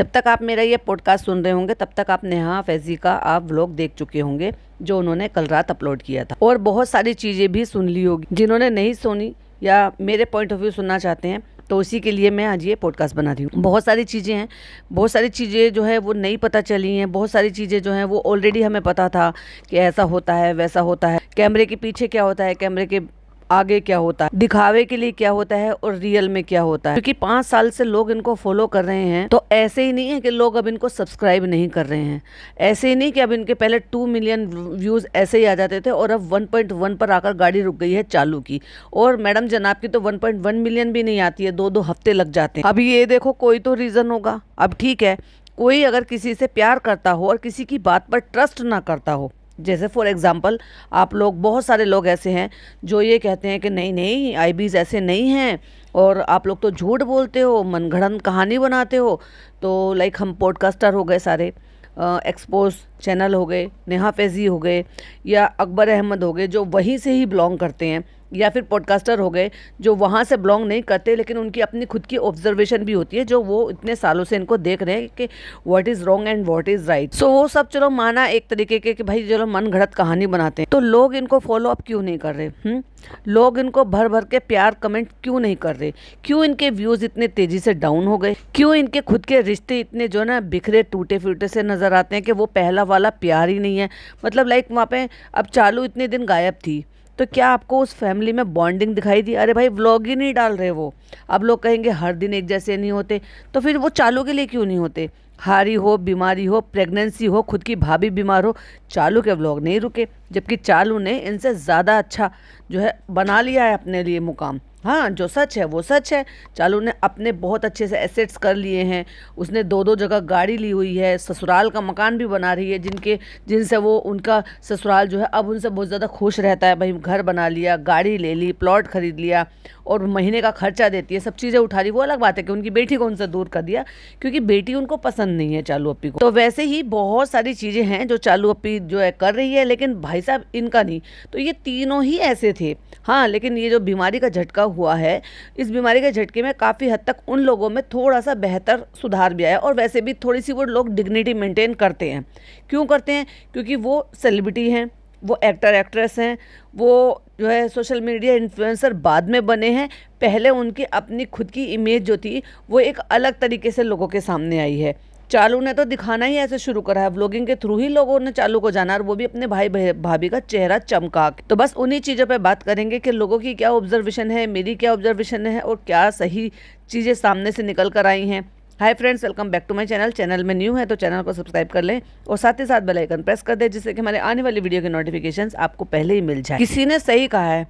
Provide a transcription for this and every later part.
जब तक आप मेरा ये पॉडकास्ट सुन रहे होंगे तब तक आप नेहा फैज़ी का आप व्लॉग देख चुके होंगे जो उन्होंने कल रात अपलोड किया था, और बहुत सारी चीज़ें भी सुन ली होगी। जिन्होंने नहीं सुनी या मेरे पॉइंट ऑफ व्यू सुनना चाहते हैं तो उसी के लिए मैं आज ये पॉडकास्ट बना रही हूँ। बहुत सारी चीज़ें हैं, बहुत सारी चीज़ें जो है वो नहीं पता चली हैं, बहुत सारी चीज़ें जो हैं वो ऑलरेडी हमें पता था कि ऐसा होता है वैसा होता है, कैमरे के पीछे क्या होता है, कैमरे के आगे क्या होता है, दिखावे के लिए क्या होता है और रियल में क्या होता है। क्योंकि 5 साल से लोग इनको फॉलो कर रहे हैं, तो ऐसे ही नहीं है कि लोग अब इनको सब्सक्राइब नहीं कर रहे हैं। ऐसे ही नहीं कि अब इनके पहले 2 मिलियन व्यूज़ ऐसे ही आ जाते थे और अब 1.1 पर आकर गाड़ी रुक गई है चालू की। और मैडम जनाब की तो 1.1 मिलियन भी नहीं आती है, 2-2 हफ्ते लग जाते हैं। अभी ये देखो, कोई तो रीज़न होगा। अब ठीक है, कोई अगर किसी से प्यार करता हो और किसी की बात पर ट्रस्ट ना करता हो, जैसे फॉर एग्ज़ाम्पल आप लोग, बहुत सारे लोग ऐसे हैं जो ये कहते हैं कि नहीं नहीं आईबीज़ ऐसे नहीं हैं और आप लोग तो झूठ बोलते हो, मनगढ़ंत कहानी बनाते हो। तो लाइक हम पॉडकास्टर हो गए सारे, एक्सपोज चैनल हो गए, नेहा फैज़ी हो गए या अकबर अहमद हो गए जो वहीं से ही बिलोंग करते हैं, या फिर पॉडकास्टर हो गए जो वहाँ से बिलोंग नहीं करते लेकिन उनकी अपनी खुद की ऑब्जर्वेशन भी होती है जो वो इतने सालों से इनको देख रहे हैं कि what is wrong and what is right. So वो सब चलो माना एक तरीके के कि भाई चलो मन घड़त कहानी बनाते हैं, तो लोग इनको फॉलो अप क्यों नहीं कर रहे? लोग इनको भर भर के प्यार कमेंट क्यों नहीं कर रहे? क्यों इनके व्यूज़ इतने तेज़ी से डाउन हो गए? क्यों इनके खुद के रिश्ते इतने जो ना बिखरे टूटे फूटे से नज़र आते हैं कि वो पहला वाला प्यार ही नहीं है? मतलब लाइक वहाँ पे अब चालू इतने दिन गायब थी तो क्या आपको उस फैमिली में बॉन्डिंग दिखाई दी? अरे भाई व्लॉग ही नहीं डाल रहे वो। अब लोग कहेंगे हर दिन एक जैसे नहीं होते, तो फिर वो चालू के लिए क्यों नहीं होते? हारी हो, बीमारी हो, प्रेगनेंसी हो, खुद की भाभी बीमार हो, चालू के व्लॉग नहीं रुके, जबकि चालू ने इनसे ज़्यादा अच्छा जो है बना लिया है अपने लिए मुकाम। हाँ, जो सच है वो सच है। चालू ने अपने बहुत अच्छे से एसेट्स कर लिए हैं, उसने 2-2 जगह गाड़ी ली हुई है, ससुराल का मकान भी बना रही है, जिनसे वो उनका ससुराल जो है अब उनसे बहुत ज़्यादा खुश रहता है। भाई घर बना लिया, गाड़ी ले ली, प्लॉट खरीद लिया और महीने का खर्चा देती है, सब चीज़ें उठा रही। वो अलग बात है कि उनकी बेटी को उनसे दूर कर दिया क्योंकि बेटी उनको पसंद नहीं है चालू अप्पी को। तो वैसे ही बहुत सारी चीज़ें हैं जो चालू अप्पी जो है कर रही है, लेकिन भाई साहब इनका नहीं। तो ये तीनों ही ऐसे थे। हाँ, लेकिन ये जो बीमारी का झटका हुआ है, इस बीमारी के झटके में काफ़ी हद तक उन लोगों में थोड़ा सा बेहतर सुधार भी आया, और वैसे भी थोड़ी सी वो लोग डिग्निटी मेंटेन करते हैं। क्यों करते हैं? क्योंकि वो सेलिब्रिटी हैं, वो एक्टर एक्ट्रेस हैं, वो जो है सोशल मीडिया इन्फ्लुएंसर बाद में बने हैं। पहले उनकी अपनी खुद की इमेज जो थी वो एक अलग तरीके से लोगों के सामने आई है। चालू ने तो दिखाना ही ऐसे शुरू करा है, व्लॉगिंग के थ्रू ही लोगों ने चालू को जाना, और वो भी अपने भाई भाभी का चेहरा चमका के। तो बस उन्हीं चीज़ों पे बात करेंगे कि लोगों की क्या ऑब्जर्वेशन है, मेरी क्या ऑब्जर्वेशन है और क्या सही चीज़ें सामने से निकल कर आई हैं। Hi friends, welcome back to my channel. Channel में न्यू है तो चैनल को सब्सक्राइब कर लें और साथ ही साथ बेल आइकन प्रेस कर दें जिससे कि हमारे आने वाली वीडियो के नोटिफिकेशंस आपको पहले ही मिल जाए। किसी ने सही कहा है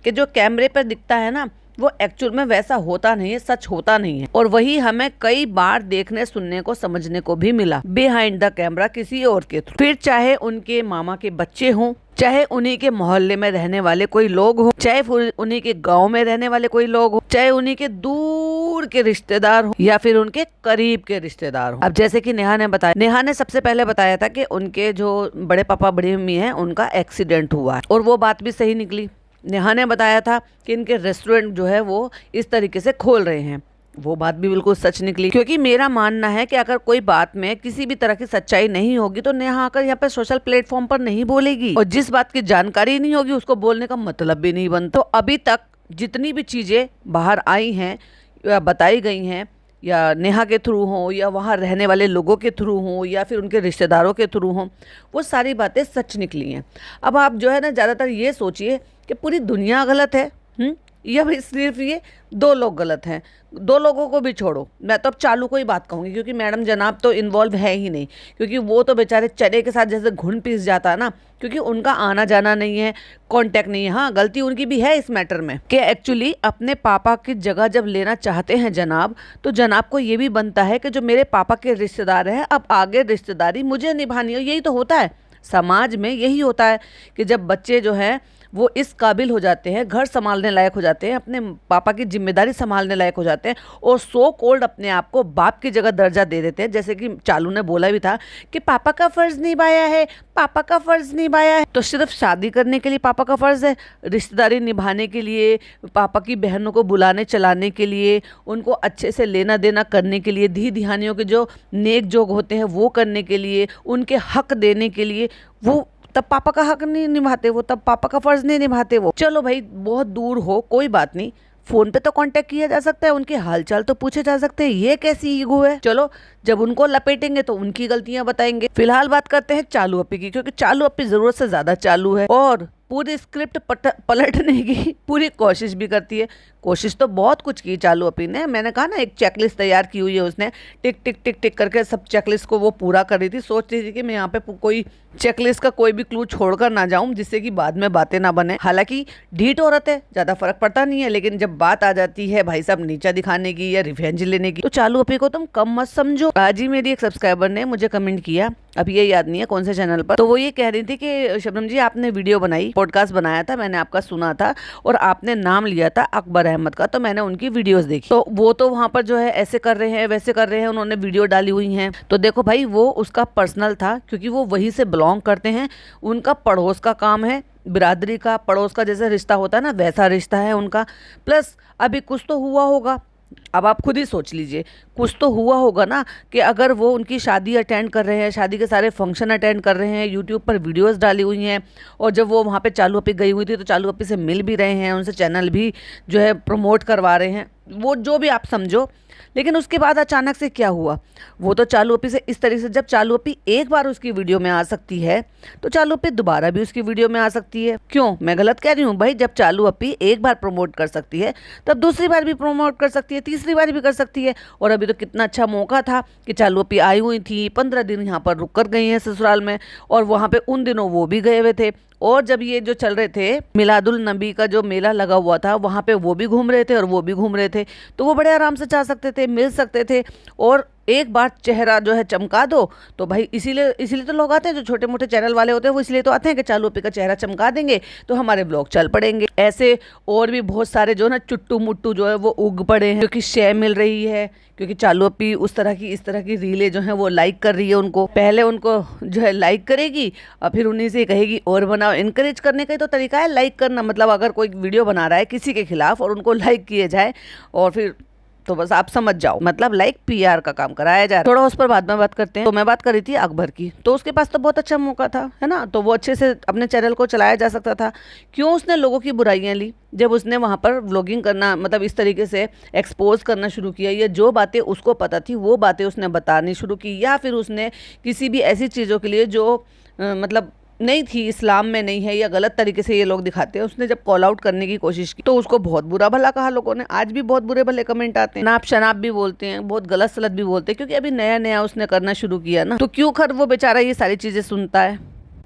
कि जो कैमरे पर दिखता है ना वो एक्चुअल में वैसा होता नहीं है, सच होता नहीं है। और वही हमें कई बार देखने, सुनने को, समझने को भी मिला बिहाइंड द कैमरा किसी और के थ्रू। फिर चाहे उनके मामा के बच्चे हों, चाहे उन्हीं के मोहल्ले में रहने वाले कोई लोग हों, चाहे उन्हीं के गांव में रहने वाले कोई लोग हों, चाहे उन्हीं के दूर के रिश्तेदार हों या फिर उनके करीब के रिश्तेदार हों। अब जैसे कि नेहा ने सबसे पहले बताया था कि उनके जो बड़े पापा बड़ी मम्मी हैं उनका एक्सीडेंट हुआ है, और वो बात भी सही निकली। नेहा ने बताया था कि इनके रेस्टोरेंट जो है वो इस तरीके से खोल रहे हैं, वो बात भी बिल्कुल सच निकली। क्योंकि मेरा मानना है कि अगर कोई बात में किसी भी तरह की सच्चाई नहीं होगी तो नेहा आकर यहाँ पे सोशल प्लेटफॉर्म पर नहीं बोलेगी, और जिस बात की जानकारी नहीं होगी उसको बोलने का मतलब भी नहीं बनता। तो अभी तक जितनी भी चीज़ें बाहर आई हैं या बताई गई हैं, या नेहा के थ्रू हों या वहाँ रहने वाले लोगों के थ्रू हों या फिर उनके रिश्तेदारों के थ्रू हों, वो सारी बातें सच निकली हैं। अब आप जो है ना ज़्यादातर ये सोचिए कि पूरी दुनिया गलत है, या फिर सिर्फ ये 2 लोग गलत हैं। 2 लोगों को भी छोड़ो, मैं तो अब चालू को ही बात कहूँगी क्योंकि मैडम जनाब तो इन्वॉल्व है ही नहीं, क्योंकि वो तो बेचारे चने के साथ जैसे घुन पीस जाता है ना, क्योंकि उनका आना जाना नहीं है, कांटेक्ट नहीं है। हाँ, गलती उनकी भी है इस मैटर में कि एक्चुअली अपने पापा की जगह जब लेना चाहते हैं जनाब, तो जनाब को ये भी बनता है कि जो मेरे पापा के रिश्तेदार हैं अब आगे रिश्तेदारी मुझे निभानी है। यही तो होता है समाज में, यही होता है कि जब बच्चे जो हैं वो इस काबिल हो जाते हैं, घर संभालने लायक हो जाते हैं, अपने पापा की जिम्मेदारी संभालने लायक हो जाते हैं और सो कॉल्ड अपने आप को बाप की जगह दर्जा दे देते हैं। जैसे कि चालू ने बोला भी था कि पापा का फर्ज निभाया है, पापा का फर्ज निभाया है। तो सिर्फ शादी करने के लिए पापा का फर्ज है, रिश्तेदारी निभाने के लिए, पापा की बहनों को बुलाने चलाने के लिए, उनको अच्छे से लेना देना करने के लिए, धी दिहानियों के जो नेक जोग होते हैं वो करने के लिए, उनके हक देने के लिए, वो तब पापा का हक नहीं निभाते, वो तब पापा का फर्ज नहीं निभाते। वो चलो भाई बहुत दूर हो कोई बात नहीं, फोन पे तो कांटेक्ट किया जा सकता है, उनके हालचाल तो पूछे जा सकते हैं। ये कैसी ईगो है। चलो जब उनको लपेटेंगे तो उनकी गलतियां बताएंगे। फिलहाल बात करते हैं चालू अपी की, क्योंकि चालू अपी जरूरत से ज्यादा चालू है और पूरी स्क्रिप्ट पलटने की पूरी कोशिश भी करती है। कोशिश तो बहुत कुछ की चालू अपी ने, मैंने कहा ना एक चेकलिस्ट तैयार की हुई है उसने, टिक टिक टिक टिक करके सब चेकलिस्ट को वो पूरा कर रही थी। सोच रही थी कि मैं यहाँ पे कोई चेकलिस्ट का कोई भी क्लू छोड़कर ना जाऊं जिससे कि बाद में बातें ना बने। हालांकि ढीठ औरत है, ज्यादा फर्क पड़ता नहीं है, लेकिन जब बात आ जाती है भाई साहब नीचा दिखाने की या रिवेंज लेने की, तो चालू अपी को तुम कम मत समझो। आज ही मेरी एक सब्सक्राइबर ने मुझे कमेंट किया, अब ये याद नहीं है कौन से चैनल पर, तो वो ये कह रही थी कि शबनम जी आपने वीडियो बनाई, पॉडकास्ट बनाया था, मैंने आपका सुना था और आपने नाम लिया था अकबर अहमद का, तो मैंने उनकी वीडियोस देखी। तो वो तो वहां पर जो है ऐसे कर रहे हैं वैसे कर रहे हैं, उन्होंने वीडियो डाली हुई हैं। तो देखो भाई वो उसका पर्सनल था, क्योंकि वो वहीं से बिलोंग करते हैं, उनका पड़ोस का काम है, बिरादरी का पड़ोस का जैसे रिश्ता होता है ना वैसा रिश्ता है उनका। प्लस अभी कुछ तो हुआ होगा, अब आप खुद ही सोच लीजिए, कुछ तो हुआ होगा ना कि अगर वो उनकी शादी अटेंड कर रहे हैं, शादी के सारे फंक्शन अटेंड कर रहे हैं, यूट्यूब पर वीडियोस डाली हुई हैं, और जब वो वहाँ पे चालू अपी गई हुई थी तो चालू अपी से मिल भी रहे हैं, उनसे चैनल भी जो है प्रमोट करवा रहे हैं, वो जो भी आप समझो। लेकिन उसके बाद अचानक से क्या हुआ, वो तो चालू अपी से इस तरीके से, जब चालू अपी एक बार उसकी वीडियो में आ सकती है तो चालू अपी दोबारा भी उसकी वीडियो में आ सकती है। क्यों, मैं गलत कह रही हूँ भाई? जब चालू अपी एक बार प्रमोट कर सकती है तब दूसरी बार भी प्रमोट कर सकती है, तीसरी बार भी कर सकती है। और अभी तो कितना अच्छा मौका था कि चालू अपी आई हुई थी, 15 दिन यहाँ पर रुक कर गई हैं ससुराल में, और वहाँ पे उन दिनों वो भी गए हुए थे। और जब ये जो चल रहे थे मिलादुल नबी का जो मेला लगा हुआ था, वहाँ पे वो भी घूम रहे थे और वो भी घूम रहे थे, तो वो बड़े आराम से जा सकते थे, मिल सकते थे। और एक बार चेहरा जो है चमका दो तो भाई इसीलिए तो लोग आते हैं, जो छोटे मोटे चैनल वाले होते हैं वो इसलिए तो आते हैं कि चालू अपी का चेहरा चमका देंगे तो हमारे ब्लॉग चल पड़ेंगे। ऐसे और भी बहुत सारे जो ना चुट्टू मुट्टू जो है वो उग पड़े हैं, क्योंकि शेयर मिल रही है, क्योंकि चालू अपी इस तरह की रीलें जो हैं वो लाइक कर रही है उनको। पहले उनको जो है लाइक करेगी और फिर उन्हीं से कहेगी और बनाओ। इनकरेज करने का ही तो तरीका है लाइक करना, मतलब अगर कोई वीडियो बना रहा है किसी के खिलाफ और उनको लाइक किए जाए और फिर तो बस आप समझ जाओ, मतलब लाइक पीआर का काम कराया जा रहा है। थोड़ा उस पर बाद में बात करते हैं। तो मैं बात कर रही थी अकबर की, तो उसके पास तो बहुत अच्छा मौका था, है ना, तो वो अच्छे से अपने चैनल को चलाया जा सकता था। क्यों उसने लोगों की बुराइयां ली? जब उसने वहाँ पर व्लॉगिंग करना, मतलब इस तरीके से एक्सपोज करना शुरू किया, या जो बातें उसको पता थी वो बातें उसने बतानी शुरू की, या फिर उसने किसी भी ऐसी चीज़ों के लिए जो मतलब नहीं थी, इस्लाम में नहीं है या गलत तरीके से ये लोग दिखाते हैं, उसने जब कॉल आउट करने की कोशिश की तो उसको बहुत बुरा भला कहा लोगों ने। आज भी बहुत बुरे भले कमेंट आते हैं, नाप शनाप भी बोलते हैं, बहुत गलत सलत भी बोलते हैं, क्योंकि अभी नया नया उसने करना शुरू किया ना, तो क्यों खर वो बेचारा ये सारी चीजें सुनता है।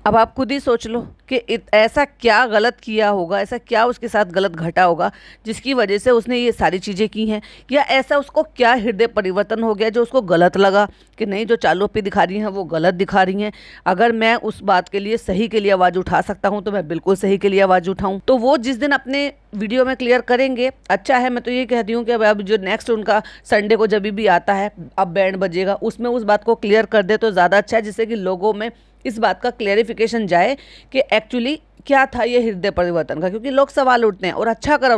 अब आप खुद ही सोच लो कि ऐसा क्या गलत किया होगा, ऐसा क्या उसके साथ गलत घटा होगा जिसकी वजह से उसने ये सारी चीज़ें की हैं, या ऐसा उसको क्या हृदय परिवर्तन हो गया जो उसको गलत लगा कि नहीं जो चालू अपी दिखा रही हैं वो गलत दिखा रही हैं। अगर मैं उस बात के लिए सही के लिए आवाज़ उठा सकता हूं तो मैं बिल्कुल सही के लिए आवाज़ उठाऊं। तो वो जिस दिन अपने वीडियो में क्लियर करेंगे अच्छा है। मैं तो ये कहती हूँ कि अब जो नेक्स्ट उनका संडे को जब भी आता है अब बैंड बजेगा, उसमें उस बात को क्लियर कर दे तो ज़्यादा अच्छा है, जिससे कि लोगों में इस बात का क्लेरिफिकेशन जाए कि एक्चुअली क्या था ये हृदय परिवर्तन का, क्योंकि लोग सवाल उठते हैं। और अच्छा करा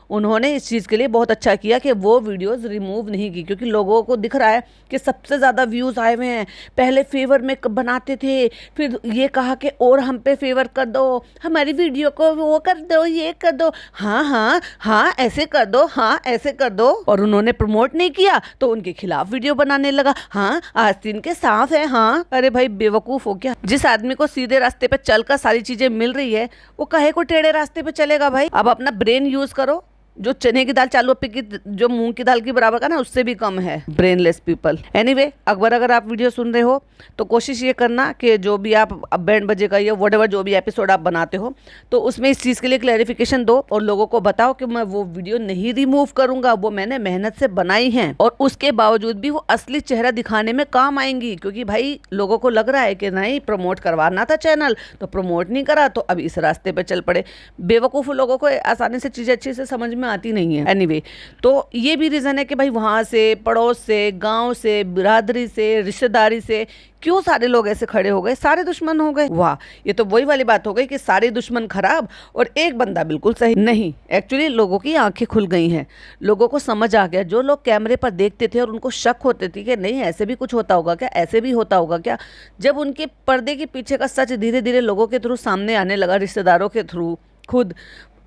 उन्होंने इस चीज़ के लिए बहुत अच्छा किया कि वो वीडियोस रिमूव नहीं की, क्योंकि लोगों को दिख रहा है कि सबसे ज़्यादा व्यूज़ आए हुए हैं। पहले फेवर में बनाते थे, फिर ये कहा कि और हम पे फेवर कर दो, हमारी वीडियो को वो कर दो, ये कर दो, हाँ हाँ हाँ ऐसे कर दो, हाँ ऐसे कर दो। और उन्होंने प्रमोट नहीं किया तो उनके खिलाफ वीडियो बनाने लगा, हाँ आस्तीन के साथ है, हाँ। अरे भाई बेवकूफ़ हो क्या? जिस आदमी को सीधे रास्ते पे चलकर सारी चीज़ें मिल रही है वो काहे को टेढ़े रास्ते पे चलेगा भाई? अब अपना ब्रेन यूज़ करो, जो चने की दाल चालू की जो मूंग की दाल की बराबर का ना, उससे भी कम है ब्रेनलेस पीपल। एनीवे, अगर आप वीडियो सुन रहे हो तो कोशिश ये करना कि जो भी आप बैंड बजे का या व्हाटएवर जो भी एपिसोड आप बनाते हो, तो उसमें इस चीज़ के लिए क्लैरिफिकेशन दो और लोगों को बताओ कि मैं वो वीडियो नहीं रिमूव करूंगा, वो मैंने मेहनत से बनाई है और उसके बावजूद भी वो असली चेहरा दिखाने में काम आएंगी। क्योंकि भाई लोगों को लग रहा है कि नहीं, प्रमोट करवाना था चैनल तो प्रमोट नहीं करा, तो अब इस रास्ते पे चल पड़े। बेवकूफ़ लोगों को आसानी से चीज़ें अच्छे से समझ में आती नहीं है। एनीवे, तो ये भी रीज़न है कि भाई वहाँ से, पड़ोस से, गांव से, बिरादरी से, रिश्तेदारी से क्यों सारे लोग ऐसे खड़े हो गए, सारे दुश्मन हो गए। वाह, ये तो वही वाली बात हो गई कि सारे दुश्मन खराब और एक बंदा बिल्कुल सही। नहीं, एक्चुअली लोगों की आंखें खुल गई हैं, लोगों को समझ आ गया। जो लोग कैमरे पर देखते थे और उनको शक होते थे कि नहीं ऐसे भी कुछ होता होगा क्या, ऐसे भी होता होगा क्या, जब उनके पर्दे के पीछे का सच धीरे धीरे लोगों के थ्रू सामने आने लगा, रिश्तेदारों के थ्रू, खुद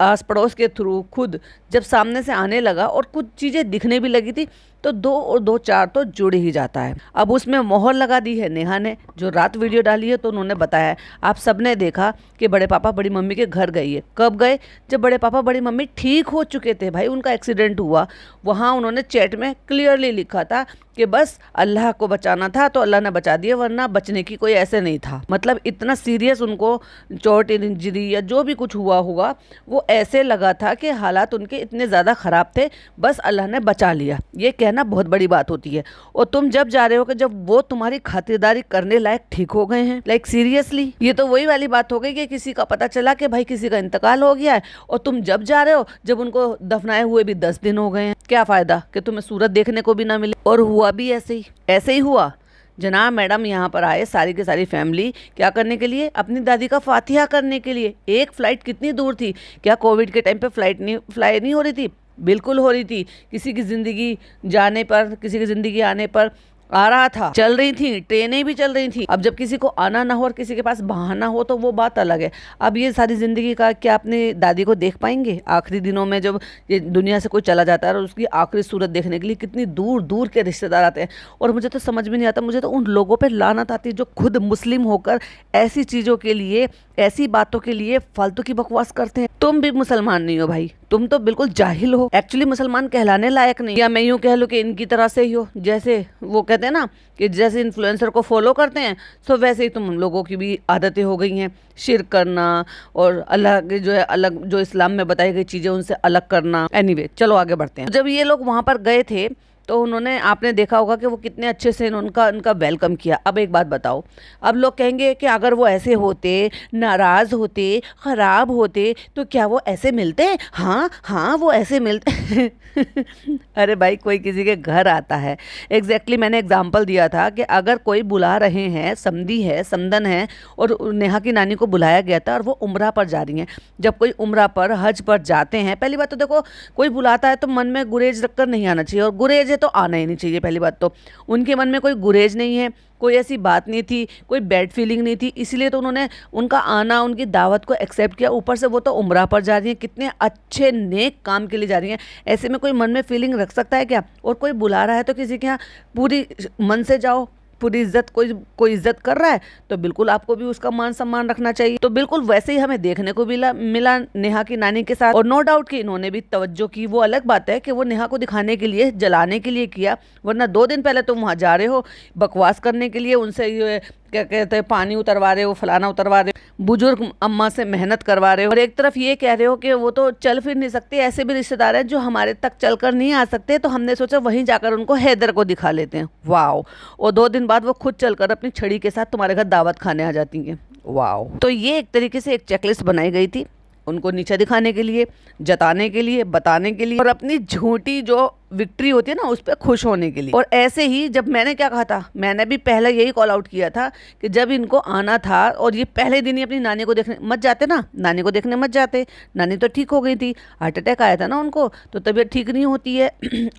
आस पड़ोस के थ्रू, खुद जब सामने से आने लगा और कुछ चीज़ें दिखने भी लगी थी, तो 2 और 2 4 तो जुड़ ही जाता है। अब उसमें मोहर लगा दी है नेहा ने, जो रात वीडियो डाली है तो उन्होंने बताया है, आप सबने देखा कि बड़े पापा बड़ी मम्मी के घर गई है। कब गए? जब बड़े पापा बड़ी मम्मी ठीक हो चुके थे। भाई उनका एक्सीडेंट हुआ, वहाँ उन्होंने चैट में क्लियरली लिखा था कि बस अल्लाह को बचाना था तो अल्लाह ने बचा दिया, वरना बचने की कोई ऐसे नहीं था। मतलब इतना सीरियस उनको चोट इंजरी या जो भी कुछ हुआ होगा, वो ऐसे लगा था कि हालात उनके इतने ज़्यादा ख़राब थे, बस अल्लाह ने बचा लिया। ये कहना बहुत बड़ी बात होती है। और तुम जब जा रहे हो कि जब वो तुम्हारी खातिरदारी करने लायक ठीक हो गए हैं, लाइक सीरियसली, ये तो वही वाली बात हो गई कि किसी का पता चला कि भाई किसी का इंतकाल हो गया है और तुम जब जा रहे हो, जब उनको दफनाए हुए भी 10 दिन हो गए हैं। क्या फ़ायदा कि तुम्हें सूरत देखने को भी ना मिले। और हुआ भी ऐसे ही हुआ। जनाब मैडम यहाँ पर आए सारी की सारी फैमिली, क्या करने के लिए? अपनी दादी का फातिहा करने के लिए। एक फ़्लाइट कितनी दूर थी? क्या कोविड के टाइम पे फ्लाई नहीं हो रही थी? बिल्कुल हो रही थी। किसी की ज़िंदगी जाने पर, किसी की ज़िंदगी आने पर आ रहा था, चल रही थी, ट्रेनें भी चल रही थी। अब जब किसी को आना ना हो और किसी के पास बहाना हो तो वो बात अलग है। अब ये सारी ज़िंदगी का क्या अपनी दादी को देख पाएंगे? आखिरी दिनों में जब ये दुनिया से कोई चला जाता है और उसकी आखिरी सूरत देखने के लिए कितनी दूर दूर के रिश्तेदार आते हैं। और मुझे तो समझ में नहीं आता, मुझे तो उन लोगों पर लानत आती है जो खुद मुस्लिम होकर ऐसी चीज़ों के लिए, ऐसी बातों के लिए फालतू की बकवास करते हैं। तुम भी मुसलमान नहीं हो भाई, तुम तो बिल्कुल जाहिल हो, एक्चुअली मुसलमान कहलाने लायक नहीं। या मैं यूँ कह लूँ कि इनकी तरह से ही हो, जैसे वो कहते हैं ना कि जैसे इन्फ्लुएंसर को फॉलो करते हैं, सो वैसे ही तुम लोगों की भी आदतें हो गई हैं, शिर्क करना और अल्लाह के जो है अलग, जो इस्लाम में बताई गई चीज़ें उनसे अलग करना। एनीवे, चलो आगे बढ़ते हैं। जब ये लोग वहाँ पर गए थे तो उन्होंने, आपने देखा होगा कि वो कितने अच्छे से उनका वेलकम किया। अब एक बात बताओ, अब लोग कहेंगे कि अगर वो ऐसे होते, नाराज़ होते, ख़राब होते तो क्या वो ऐसे मिलते? हाँ हाँ, वो ऐसे मिलते अरे भाई, कोई किसी के घर आता है, एग्जैक्टली मैंने एग्जाम्पल दिया था कि अगर कोई बुला रहे हैं, समधी है, समदन है, और नेहा की नानी को बुलाया गया था और वो उम्रा पर जा रही हैं। जब कोई उम्रा पर, हज पर जाते हैं, पहली बात तो देखो, कोई बुलाता है तो मन में गुरेज रखकर नहीं आना चाहिए, और गुरेज तो आना ही नहीं चाहिए। पहली बात तो उनके मन में कोई गुरेज नहीं है, कोई ऐसी बात नहीं थी, कोई बैड फीलिंग नहीं थी, इसलिए तो उन्होंने उनका आना, उनकी दावत को एक्सेप्ट किया। ऊपर से वो तो उम्रा पर जा रही हैं, कितने अच्छे नेक काम के लिए जा रही हैं। ऐसे में कोई मन में फीलिंग रख सकता है क्या? और कोई बुला रहा है तो किसी के यहाँ पूरी मन से जाओ, पूरी इज्जत, कोई इज्जत कर रहा है तो बिल्कुल आपको भी उसका मान सम्मान रखना चाहिए। तो बिल्कुल वैसे ही हमें देखने को मिला नेहा की नानी के साथ। और नो डाउट कि इन्होंने भी तवज्जो की। वो अलग बात है कि वो नेहा को दिखाने के लिए, जलाने के लिए किया, वरना 2 दिन पहले तुम वहाँ जा रहे हो बकवास करने के लिए, उनसे ये क्या कहते हैं, पानी उतरवा रहे हो, फलाना उतरवा रहे हो, बुजुर्ग अम्मा से मेहनत करवा रहे हो, और एक तरफ ये कह रहे हो कि वो तो चल फिर नहीं सकते। ऐसे भी रिश्तेदार हैं जो हमारे तक चलकर नहीं आ सकते, तो हमने सोचा वहीं जाकर उनको हैदर को दिखा लेते हैं। वाओ! और 2 दिन बाद वो खुद चलकर अपनी छड़ी के साथ तुम्हारे घर दावत खाने आ जाती हैं। वाओ! तो ये एक तरीके से एक चेकलिस्ट बनाई गई थी उनको नीचे दिखाने के लिए, जताने के लिए, बताने के लिए, और अपनी झूठी जो विक्ट्री होती है ना उस पर खुश होने के लिए। और ऐसे ही जब मैंने क्या कहा था, मैंने भी पहले यही कॉल आउट किया था कि जब इनको आना था और ये पहले दिन ही अपनी नानी को देखने मत जाते ना, नानी को देखने मत जाते, नानी तो ठीक हो गई थी, हार्ट अटैक आया था ना उनको, तो तबीयत ठीक नहीं होती है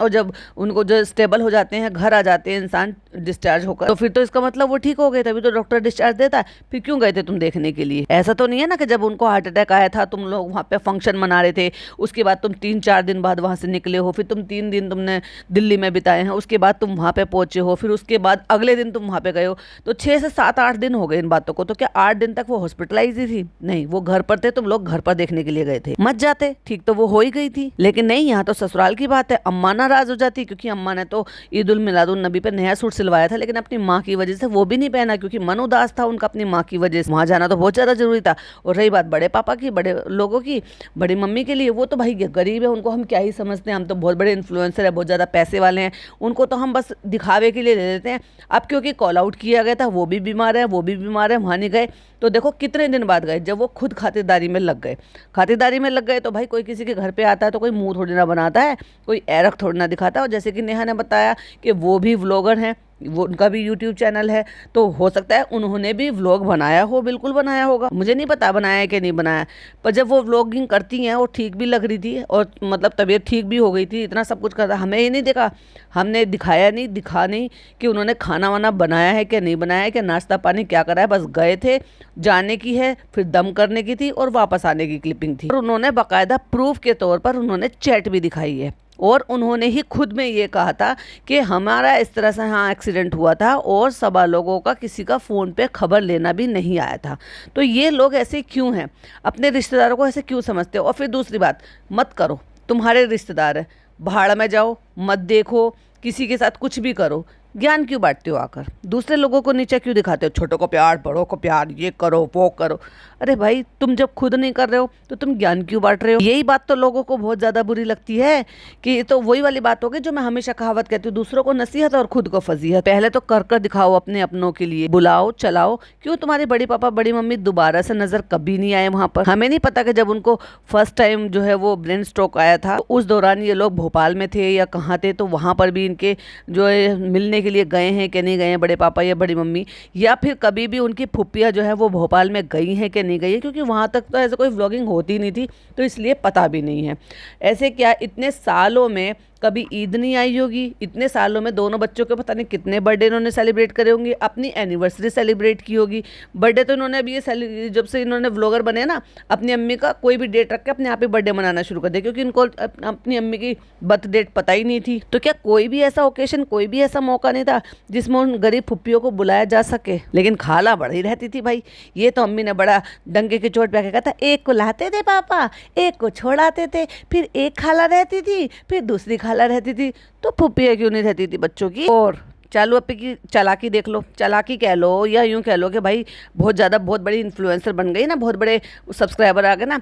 और जब उनको जो स्टेबल हो जाते हैं, घर आ जाते हैं इंसान डिस्चार्ज होकर, तो फिर तो इसका मतलब वो ठीक हो गए, तभी तो डॉक्टर डिस्चार्ज देता है। फिर क्यों गए थे तुम देखने के लिए? ऐसा तो नहीं है ना कि जब उनको हार्ट अटैक आया था तुम लोग वहाँ पे फंक्शन मना रहे थे, उसके बाद तुम 3-4 दिन बाद वहाँ से निकले हो, फिर तुम 3 दिन तुमने दिल्ली में बिताए हैं, उसके बाद तुम वहाँ पे पहुँचे हो, फिर उसके बाद अगले दिन तुम वहाँ पे गए हो, तो 6 से 7-8 दिन हो गए इन बातों को। तो क्या 8 दिन तक वो हॉस्पिटलाइज ही थी? नहीं, वो घर पर थे, तुम लोग घर पर देखने के लिए गए थे। मत जाते, ठीक तो वो हो ही गई थी। लेकिन नहीं, यहाँ तो ससुराल की बात है। अम्मा नाराज हो जाती, क्योंकि अम्मा ने तो ईद उल मिलादुन नबी पे नया सूट सिलवाया था, लेकिन अपनी माँ की वजह से वो भी नहीं पहना, क्योंकि मन उदास था उनका अपनी माँ की वजह से। वहाँ जाना तो बहुत ज़्यादा जरूरी था। और रही बात बड़े पापा की, बड़े लोगों की, बड़ी मम्मी के लिए, वो तो भाई गरीब है, उनको हम क्या ही समझते हैं। हम तो बहुत बड़े इन्फ्लुएंसर है, बहुत ज़्यादा पैसे वाले हैं, उनको तो हम बस दिखावे के लिए ले लेते हैं। अब क्योंकि कॉल आउट किया गया था, वो भी बीमार है, वो भी बीमार है, वहाँ नहीं गए। तो देखो कितने दिन बाद गए, जब वो खुद खातिरदारी में लग गए। खातिरदारी में लग गए तो भाई कोई किसी के घर पे आता है तो कोई मुंह थोड़ी ना बनाता है, कोई एरख थोड़ी ना दिखाता है। और जैसे कि नेहा ने बताया कि वो भी व्लॉगर हैं, वो उनका भी यूट्यूब चैनल है, तो हो सकता है उन्होंने भी व्लॉग बनाया हो, बिल्कुल बनाया होगा, मुझे नहीं पता बनाया है कि नहीं बनाया। पर जब वो व्लॉगिंग करती हैं, वो ठीक भी लग रही थी, और मतलब तबीयत ठीक भी हो गई थी, इतना सब कुछ करता, हमें ये नहीं देखा, हमने दिखाया नहीं, दिखा नहीं कि उन्होंने खाना वाना बनाया है कि नहीं बनाया है, कि नाश्ता पानी क्या करा है। बस गए थे, जाने की है, फिर दम करने की थी और वापस आने की क्लिपिंग थी। और उन्होंने बाकायदा प्रूफ के तौर पर उन्होंने चैट भी दिखाई है, और उन्होंने ही खुद में ये कहा था कि हमारा इस तरह से यहाँ एक्सीडेंट हुआ था, और सवा लोगों का किसी का फ़ोन पे खबर लेना भी नहीं आया था। तो ये लोग ऐसे क्यों हैं, अपने रिश्तेदारों को ऐसे क्यों समझते हो? और फिर दूसरी बात, मत करो, तुम्हारे रिश्तेदार है, भाड़ में जाओ, मत देखो, किसी के साथ कुछ भी करो, ज्ञान क्यों बांटते हो? आकर दूसरे लोगों को नीचे क्यों दिखाते हो? छोटों को प्यार, बड़ों को प्यार, ये करो वो करो। अरे भाई, तुम जब खुद नहीं कर रहे हो तो तुम ज्ञान क्यों बांट रहे हो? यही बात तो लोगों को बहुत ज़्यादा बुरी लगती है, कि ये तो वही वाली बात होगी जो मैं हमेशा कहावत कहती हूँ, दूसरों को नसीहत और खुद को फजीहत। पहले तो कर कर दिखाओ अपने अपनों के लिए, बुलाओ चलाओ। क्यों तुम्हारे बड़ी पापा बड़ी मम्मी दोबारा से नजर कभी नहीं आए वहाँ पर? हमें नहीं पता कि जब उनको फर्स्ट टाइम जो है वो ब्रेन स्ट्रोक आया था, उस दौरान ये लोग भोपाल में थे या कहाँ थे, तो वहाँ पर भी इनके जो है मिलने के लिए गए हैं कि नहीं गए हैं बड़े पापा या बड़ी मम्मी, या फिर कभी भी उनकी फुप्पियाँ जो है वो भोपाल में गई हैं कि नहीं गई है, क्योंकि वहाँ तक तो ऐसे कोई व्लॉगिंग होती नहीं थी, तो इसलिए पता भी नहीं है। ऐसे क्या इतने सालों में कभी ईद नहीं आई होगी? इतने सालों में दोनों बच्चों के पता नहीं कितने बर्थडे इन्होंने सेलिब्रेट करे होंगे, अपनी एनिवर्सरी सेलिब्रेट की होगी। बर्थडे तो इन्होंने अभी ये जब से इन्होंने व्लॉगर बने ना, अपनी अम्मी का कोई भी डेट रख के अपने आप ही बर्थडे मनाना शुरू कर दिया, क्योंकि इनको अपनी अम्मी की बर्थ डेट पता ही नहीं थी। तो क्या कोई भी ऐसा ओकेशन, कोई भी ऐसा मौका नहीं था जिसमें उन गरीब फुप्पियों को बुलाया जा सके? लेकिन खाला बड़ी रहती थी भाई। ये तो अम्मी ने बड़ा डंके की चोट पे कहा था, एक को लाते थे पापा, एक को छोड़ाते थे, फिर एक खाला रहती थी, फिर दूसरी खाला रहती थी, तो फुप्पियाँ क्यों नहीं रहती थी बच्चों की? और चालू अपी की चालाकी देख लो, चालाकी कह लो या यूं कह लो कि भाई बहुत ज़्यादा बहुत बड़ी इन्फ्लुएंसर बन गई ना, बहुत बड़े सब्सक्राइबर आ गए ना,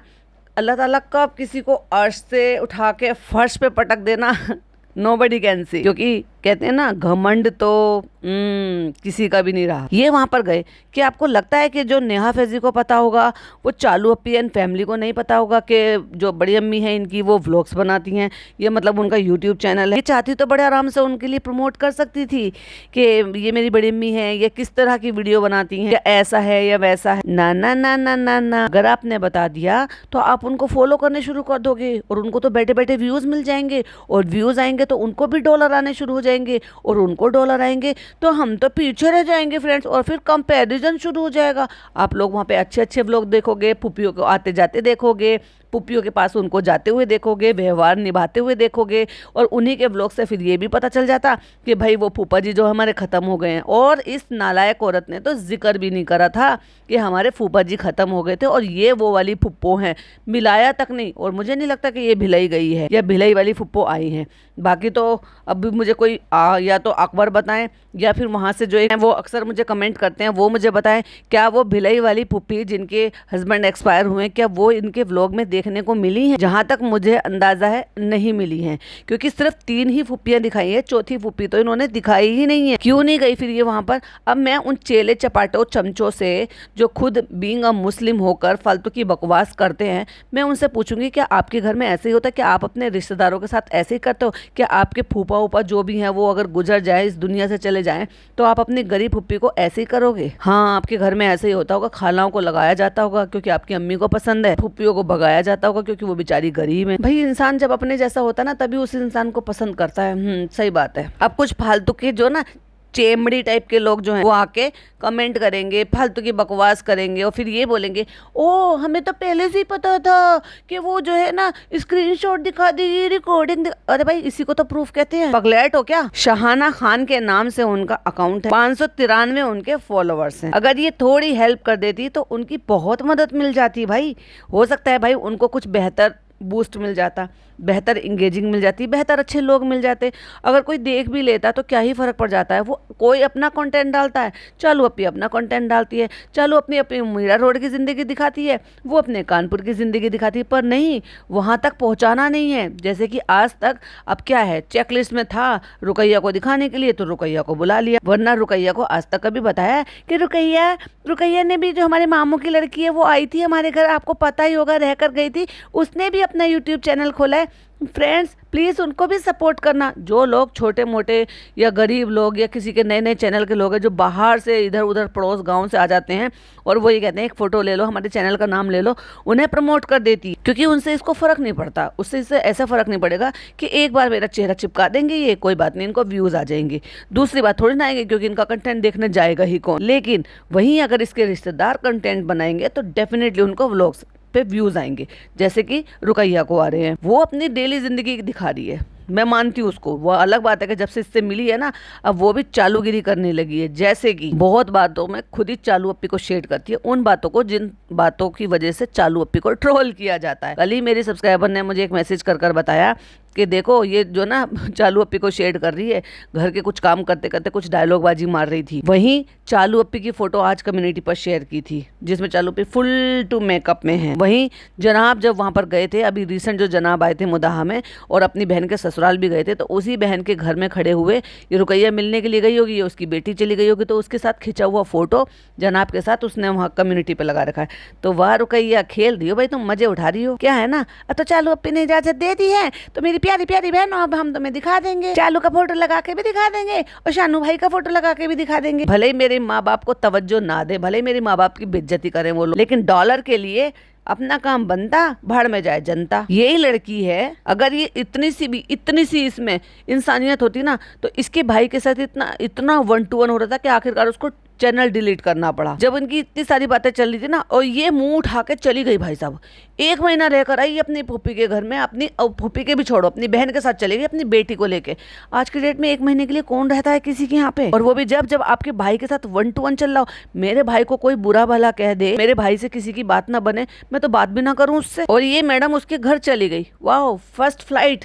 अल्लाह ताला कब किसी को अर्श से उठा के फर्श पे पटक देना नोबडी कैन सी, क्योंकि कहते हैं ना घमंड तो किसी का भी नहीं रहा। ये वहाँ पर गए कि आपको लगता है कि जो नेहा फैजी को पता होगा वो चालू अपी एंड फैमिली को नहीं पता होगा कि जो बड़ी अम्मी है इनकी वो व्लॉग्स बनाती हैं, ये मतलब उनका यूट्यूब चैनल है। ये चाहती तो बड़े आराम से उनके लिए प्रमोट कर सकती थी कि ये मेरी बड़ी अम्मी है, ये किस तरह की वीडियो बनाती हैं, या ऐसा है या वैसा है। ना ना ना ना ना ना, अगर आपने बता दिया तो आप उनको फॉलो करने शुरू कर दोगे, और उनको तो बैठे बैठे व्यूज़ मिल जाएंगे, और व्यूज़ आएंगे तो उनको भी डॉलर आने शुरू हो जाएंगे, और उनको डॉलर आएंगे तो हम तो पीछे रह जाएंगे फ्रेंड्स, और फिर कंपैरिजन शुरू हो जाएगा। आप लोग वहाँ पे अच्छे अच्छे व्लॉग देखोगे, फुप्पियों को आते जाते देखोगे, पुप्पियों के पास उनको जाते हुए देखोगे, व्यवहार निभाते हुए देखोगे, और उन्हीं के व्लॉग से फिर ये भी पता चल जाता कि भाई वो फूफा जी जो हमारे ख़त्म हो गए हैं। और इस नालायक औरत ने तो जिक्र भी नहीं करा था कि हमारे फूफा जी ख़त्म हो गए थे, और ये वो वाली फुप्पो हैं, मिलाया तक नहीं। और मुझे नहीं लगता कि ये भिलाई गई है या भिलाई वाली फुप्पो आई हैं। बाकी तो अब भी मुझे कोई या तो अकबर बताएं, या फिर वहाँ से जो है वो अक्सर मुझे कमेंट करते हैं वो मुझे बताएं, क्या वो भिलाई वाली फुप्पी जिनके हस्बैंड एक्सपायर हुए क्या वो इनके व्लॉग में देखने को मिली हैं? जहाँ तक मुझे अंदाज़ा है नहीं मिली हैं, क्योंकि सिर्फ 3 ही फुप्पियाँ दिखाई है, चौथी फुप्पी तो इन्होंने दिखाई ही नहीं है। क्यों नहीं गई फिर ये वहाँ पर? अब मैं उन चेले चपाटों चमचों से जो खुद बीइंग अ मुस्लिम होकर फालतू की बकवास करते हैं, मैं उनसे पूछूंगी क्या आपके घर में ऐसे ही होता है? क्या आप अपने रिश्तेदारों के साथ ऐसे ही करते हो? क्या आपके फूफा ऊपा जो भी हैं वो अगर गुजर जाए, इस दुनिया से चले जाएं, तो आप अपनी गरीब फुप्पी को ऐसे ही करोगे? हाँ, आपके घर में ऐसे ही होता होगा, खालाओं को लगाया जाता होगा क्योंकि आपकी अम्मी को पसंद है, फुप्पियों को भगाया जाता होगा क्योंकि वो बेचारी गरीब है। भाई इंसान जब अपने जैसा होता है ना तभी उस इंसान को पसंद करता है। सही बात है। अब कुछ फालतू के जो ना चेमड़ी टाइप के लोग जो हैं वो आके कमेंट करेंगे, फालतू की बकवास करेंगे और फिर ये बोलेंगे ओ हमें तो पहले से ही पता था कि वो जो है ना स्क्रीनशॉट दिखा देगी, रिकॉर्डिंग। अरे भाई इसी को तो प्रूफ कहते हैं, पगलैट हो क्या? शहाना खान के नाम से उनका अकाउंट है, 593 उनके फॉलोवर्स हैं। अगर ये थोड़ी हेल्प कर देती तो उनकी बहुत मदद मिल जाती भाई। हो सकता है भाई उनको कुछ बेहतर बूस्ट मिल जाता, बेहतर इंगेजिंग मिल जाती, बेहतर अच्छे लोग मिल जाते। अगर कोई देख भी लेता तो क्या ही फ़र्क पड़ जाता है। वो कोई अपना कंटेंट डालता है, चालू अपनी अपना कंटेंट डालती है, चालू अपनी अपनी मीरा रोड की ज़िंदगी दिखाती है, वो अपने कानपुर की ज़िंदगी दिखाती है, पर नहीं वहाँ तक पहुँचाना नहीं है। जैसे कि आज तक अब क्या है, चेकलिस्ट में था रुकैया को दिखाने के लिए तो रुकैया को बुला लिया, वरना रुकैया को आज तक कभी बताया कि रुकैया ने भी, जो हमारे मामू की लड़की है वो आई थी हमारे घर, आपको पता ही होगा, रहकर गई थी, उसने भी अपना यूट्यूब चैनल खोला है। फ्रेंड्स प्लीज़ उनको भी सपोर्ट करना। जो लोग छोटे मोटे या गरीब लोग या किसी के नए नए चैनल के लोग हैं जो बाहर से इधर उधर पड़ोस गांव से आ जाते हैं और वो ये कहते हैं एक फ़ोटो ले लो, हमारे चैनल का नाम ले लो, उन्हें प्रमोट कर देती, क्योंकि उनसे इसको फ़र्क नहीं पड़ता। उससे इससे ऐसा फ़र्क नहीं पड़ेगा कि एक बार मेरा चेहरा चिपका देंगे, ये कोई बात नहीं, इनको व्यूज़ आ जाएंगे, दूसरी बात थोड़ी ना आएंगे क्योंकि इनका कंटेंट देखने जाएगा ही कौन। लेकिन वहीं अगर इसके रिश्तेदार कंटेंट बनाएंगे तो डेफिनेटली उनको व्लॉग्स पे व्यूज आएंगे, जैसे कि रुकैया को आ रहे हैं। वो अपनी डेली जिंदगी दिखा रही है, मैं मानती हूँ उसको। वो अलग बात है कि जब से इससे मिली है ना, अब वो भी चालूगिरी करने लगी है। जैसे कि बहुत बातों में खुद ही चालू अप्पी को शेड करती है, उन बातों को जिन बातों की वजह से चालू अप्पी को ट्रोल किया जाता है। कल ही मेरी सब्सक्राइबर ने मुझे एक मैसेज कर बताया कि देखो ये जो ना चालू अप्पी को शेड कर रही है, घर के कुछ काम करते करते कुछ डायलॉग बाजी मार रही थी। वहीं चालू अप्पी की फोटो आज कम्युनिटी पर शेयर की थी जिसमें चालू अप्पी फुल टू मेकअप में है। वहीं जनाब जब वहां पर गए थे, अभी रिसेंट जो जनाब आए थे मुदाहा में और अपनी बहन के ससुराल भी गए थे, तो उसी बहन के घर में खड़े हुए ये रुकैया मिलने के लिए गई होगी, उसकी बेटी चली गई होगी, तो उसके साथ खिंचा हुआ फोटो जनाब के साथ उसने वहाँ कम्युनिटी पे लगा रखा है। तो वाह रुकैया, खेल दियो भाई, तुम मजे उठा रही हो, क्या है ना। अब तो चालू अप्पी ने इजाजत दे दी है तो मेरी प्यारी प्यारी बहनों अब हम तुम्हें दिखा देंगे, चालू का फोटो लगा के भी दिखा देंगे और शानू भाई का फोटो लगा के भी दिखा देंगे। भले ही मेरे माँ बाप को तवज्जो ना दे, भले ही मेरे माँ बाप की बेइज्जती करें वो लोग, लेकिन डॉलर के लिए अपना काम बनता, भाड़ में जाए जनता। यही लड़की है, अगर ये इतनी सी इसमें इंसानियत होती ना तो इसके भाई के साथ इतना 1-to-1 हो रहा था कि आखिरकार उसको चैनल डिलीट करना पड़ा। जब इनकी इतनी सारी बातें चल रही थी ना, और ये मुंह उठा के चली गई भाई साहब, 1 महीना रहकर आई अपनी फूफी के घर में, अपनी फूफी के भी छोड़ो, अपनी बहन के साथ चली गई अपनी बेटी को लेके। आज की डेट में 1 महीने के लिए कौन रहता है किसी के यहाँ पे, और वो भी जब आपके भाई के साथ 1-to-1 चल रहा हो। मेरे भाई को कोई बुरा भला कह दे, मेरे भाई से किसी की बात ना बने, मैं तो बात भी ना करूं उससे, और ये मैडम उसके घर चली गई। वाह, फर्स्ट फ्लाइट,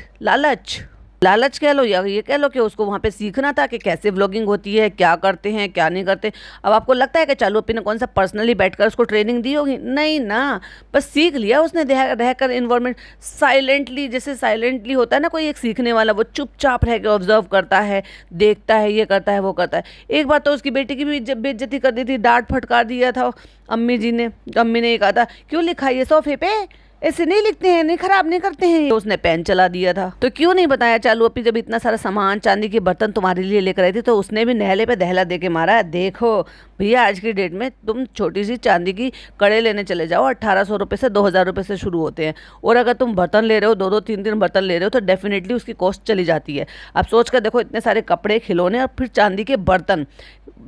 लालच कह लो या ये कह लो कि उसको वहाँ पे सीखना था कि कैसे व्लॉगिंग होती है, क्या करते हैं क्या नहीं करते। अब आपको लगता है कि चालू अप्पी ने कौन सा पर्सनली बैठकर उसको ट्रेनिंग दी होगी? नहीं ना, बस सीख लिया उसने रहकर इन्वायरमेंट साइलेंटली, जैसे साइलेंटली होता है ना कोई एक सीखने वाला, वो चुपचाप रह के ऑब्जर्व करता है, देखता है, ये करता है वो करता है। एक बार तो उसकी बेटी की भी बेइज्जती कर दी थी, डांट फटकार दिया था अम्मी ने ये कहा था क्यों लिखा ये सोफे पे, ऐसे नहीं लिखते हैं, नहीं खराब नहीं करते हैं, तो उसने पेन चला दिया था। तो क्यों नहीं बताया चालू अप्पी, जब इतना सारा सामान चांदी के बर्तन तुम्हारे लिए लेकर आई थी तो उसने भी नहले पे दहला दे के मारा। देखो भैया आज की डेट में तुम छोटी सी चांदी की कड़े लेने चले जाओ, 1800 रुपये से 2000 रुपये से शुरू होते हैं, और अगर तुम बर्तन ले रहे हो 2-2 3-3 बर्तन ले रहे हो तो डेफिनेटली उसकी कॉस्ट चली जाती है। अब सोच कर देखो, इतने सारे कपड़े, खिलौने और फिर चांदी के बर्तन।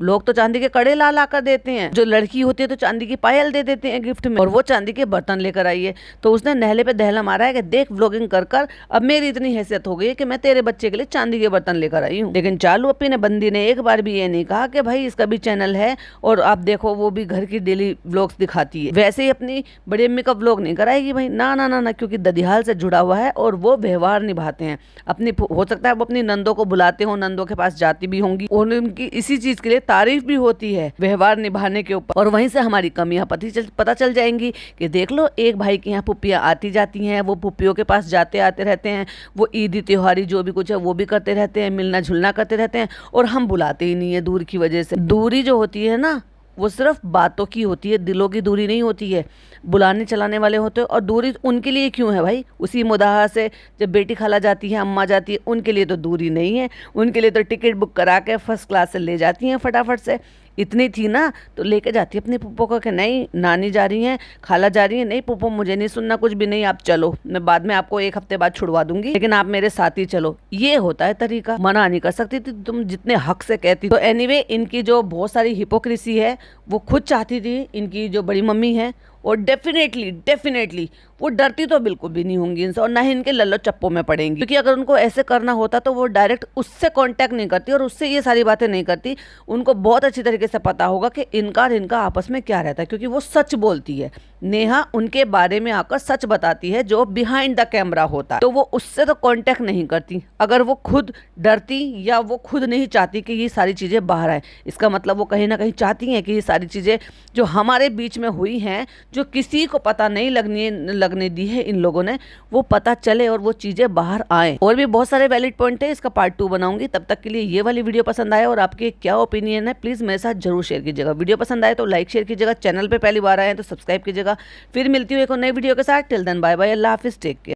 लोग तो चांदी के कड़े ला कर देते हैं, जो लड़की होती है तो चांदी की पायल दे देते हैं गिफ्ट में, और वो चांदी के बर्तन लेकर आई है। तो उसने नहले पे दहला मारा है कि देख व्लॉगिंग कर अब मेरी इतनी हैसियत हो गई है कि मैं तेरे बच्चे के लिए चांदी के बर्तन लेकर आई हूँ। लेकिन चालू अप्पी ने, बंदी ने, एक बार भी ये नहीं कहा कि भाई इसका भी चैनल है और आप देखो वो भी घर की डेली व्लॉग्स दिखाती है। वैसे ही अपनी बड़ी अम्मी का व्लॉग नहीं कराएगी भाई, ना, क्योंकि ददिहाल से जुड़ा हुआ है और वो व्यवहार निभाते हैं अपनी। हो सकता है वो अपनी नंदों को बुलाते हो, नंदों के पास जाती भी होंगी और उनकी इसी चीज के लिए तारीफ भी होती है व्यवहार निभाने के ऊपर, और वहीं से हमारी कमियां पता चल जाएंगी कि देख लो एक भाई के यहाँ पुप्पियां आती जाती हैं, वो पुप्पियों के पास जाते आते रहते हैं, वो ईदी त्योहारी जो भी कुछ है वो भी करते रहते हैं, मिलना जुलना करते रहते हैं, और हम बुलाते ही नहीं है दूर की वजह से। दूरी जो होती है ना वो सिर्फ बातों की होती है, दिलों की दूरी नहीं होती है। बुलाने चलाने वाले होते हैं, और दूरी उनके लिए क्यों है भाई? उसी मुदाहा से जब बेटी खाला जाती है, अम्मा जाती है, उनके लिए तो दूरी नहीं है, उनके लिए तो टिकट बुक करा के फर्स्ट क्लास से ले जाती हैं फटाफट से। इतनी थी ना तो लेके जाती अपनी पुप्पो को कि नहीं नानी जा रही हैं, खाला जा रही है, नहीं पुप्पो मुझे नहीं सुनना कुछ भी नहीं, आप चलो, मैं बाद में आपको 1 हफ्ते बाद छुड़वा दूंगी, लेकिन आप मेरे साथ ही चलो। ये होता है तरीका, मना नहीं कर सकती थी तुम जितने हक से कहती। तो एनीवे इनकी जो बहुत सारी हिपोक्रेसी है वो खुद चाहती थी, इनकी जो बड़ी मम्मी है, और डेफिनेटली वो डरती तो बिल्कुल भी नहीं होंगी इनसे, और ना ही इनके लल्लो चप्पों में पड़ेंगी, क्योंकि अगर उनको ऐसे करना होता तो वो डायरेक्ट उससे कांटेक्ट नहीं करती और उससे ये सारी बातें नहीं करती। उनको बहुत अच्छी तरीके से पता होगा कि इनका और इनका आपस में क्या रहता है, क्योंकि वो सच बोलती है। नेहा उनके बारे में आकर सच बताती है जो बिहाइंड द कैमरा होता है, तो वो उससे तो कांटेक्ट नहीं करती। अगर वो खुद डरती या वो खुद नहीं चाहती कि ये सारी चीज़ें बाहर आए, इसका मतलब वो कहीं ना कहीं चाहती हैं कि ये सारी चीज़ें जो हमारे बीच में हुई हैं, जो किसी को पता नहीं लगने दी है इन लोगों ने, वो पता चले और वो चीज़ें बाहर आए। और भी बहुत सारे वैलिड पॉइंट है, इसका पार्ट 2 बनाऊंगी। तब तक के लिए ये वाली वीडियो पसंद आए और आपके क्या ओपिनियन है प्लीज़ मेरे साथ जरूर शेयर कीजिएगा। वीडियो पसंद आए तो लाइक शेयर कीजिएगा, चैनल पर पहली बार आए हैं तो सब्सक्राइब कीजिएगा। फिर मिलती हूँ एक और नई वीडियो के साथ। टिल देन बाय बाय, अल्लाह हाफिज़, टेक केयर।